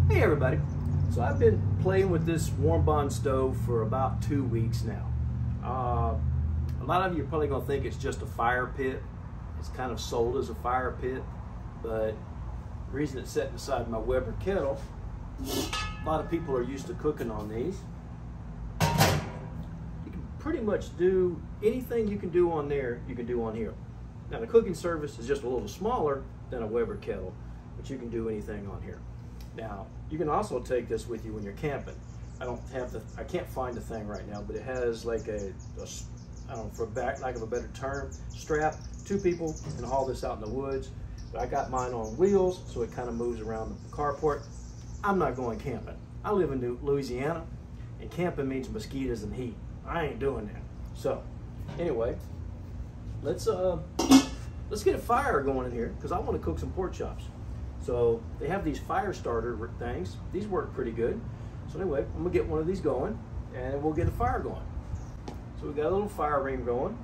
Hey everybody. So I've been playing with this WarmBond stove for about 2 weeks now. A lot of you are probably going to think it's just a fire pit. It's kind of sold as a fire pit, but the reason it's set beside my Weber kettle, a lot of people are used to cooking on these. You can pretty much do anything you can do on there, you can do on here. Now the cooking surface is just a little smaller than a Weber kettle, but you can do anything on here. Now, you can also take this with you when you're camping. I can't find the thing right now, but it has like I don't know, for lack of a better term, strap. 2 people can haul this out in the woods, but I got mine on wheels, so it kind of moves around the carport. I'm not going camping. I live in Louisiana, and camping means mosquitoes and heat. I ain't doing that. So, anyway, let's get a fire going in here, because I want to cook some pork chops. So they have these fire starter things. These work pretty good. So anyway, I'm gonna get one of these going and we'll get a fire going. So we got a little fire ring going.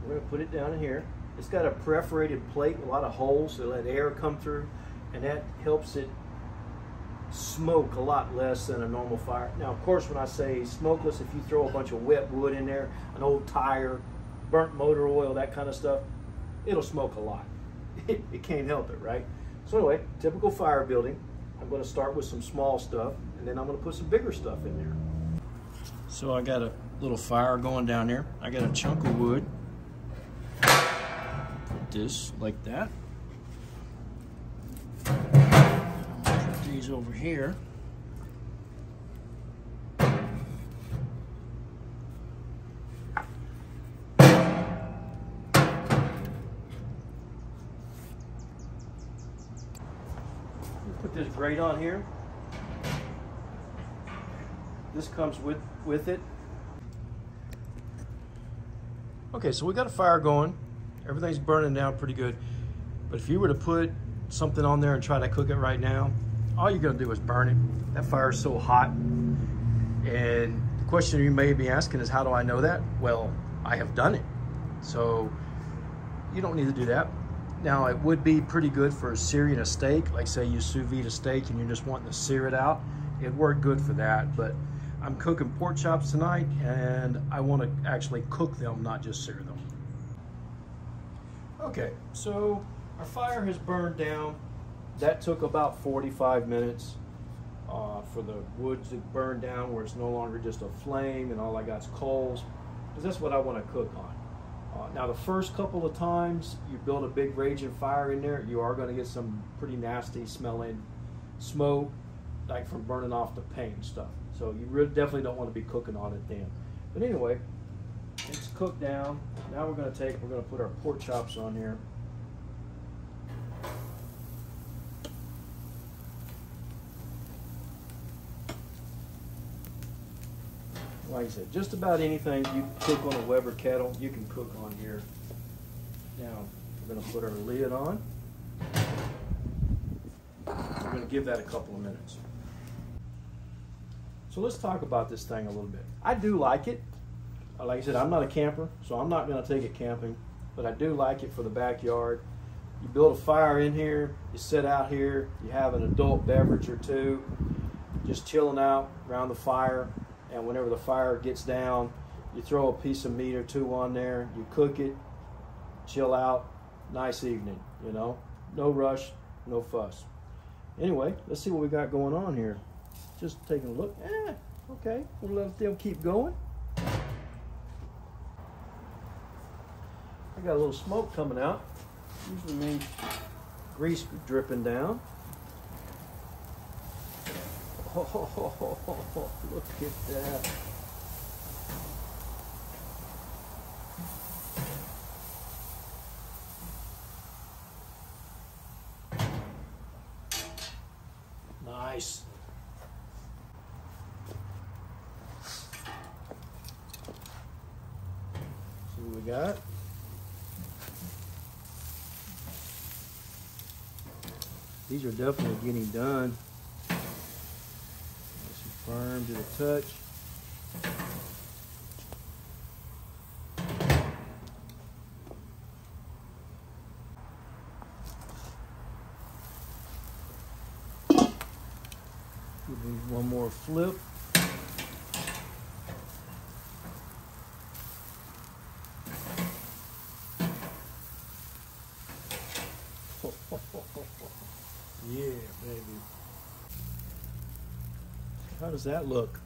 We're gonna put it down in here. It's got a perforated plate with a lot of holes to let air come through, and that helps it smoke a lot less than a normal fire. Now, of course, when I say smokeless, if you throw a bunch of wet wood in there, an old tire, burnt motor oil, that kind of stuff, it'll smoke a lot. It can't help it, right? So anyway, typical fire building. I'm going to start with some small stuff, and then I'm going to put some bigger stuff in there. So I got a little fire going down there. I got a chunk of wood. Put this like that. Put these over here. Put this grate on here. This comes with it. Okay, so we got a fire going. Everything's burning down pretty good. But if you were to put something on there and try to cook it right now, all you're gonna do is burn it. That fire is so hot. And the question you may be asking is, how do I know that? Well, I have done it. So you don't need to do that. Now, it would be pretty good for searing a steak, like say you sous vide a steak and you're just wanting to sear it out. It'd work good for that, but I'm cooking pork chops tonight and I want to actually cook them, not just sear them. Okay, so our fire has burned down. That took about 45 minutes for the wood to burn down, where it's no longer just a flame and all I got is coals, because that's what I want to cook on. Now the first couple of times you build a big raging fire in there, you are going to get some pretty nasty smelling smoke, like from burning off the paint and stuff. So you really definitely don't want to be cooking on it then. But anyway, it's cooked down. Now we're going to put our pork chops on here. Like I said, just about anything you cook on a Weber kettle, you can cook on here. Now, we're going to put our lid on. We're going to give that a couple of minutes. So let's talk about this thing a little bit. I do like it. Like I said, I'm not a camper, so I'm not going to take it camping, but I do like it for the backyard. You build a fire in here, you sit out here, you have an adult beverage or two, just chilling out around the fire. And whenever the fire gets down, you throw a piece of meat or two on there, you cook it, chill out, nice evening, you know? No rush, no fuss. Anyway, let's see what we got going on here. Just taking a look. Okay, we'll let them keep going. I got a little smoke coming out. Usually means grease dripping down. Oh, look at that. Nice. See what we got? These are definitely getting done. Firm to the touch. Give these one more flip. Yeah, baby. How does that look?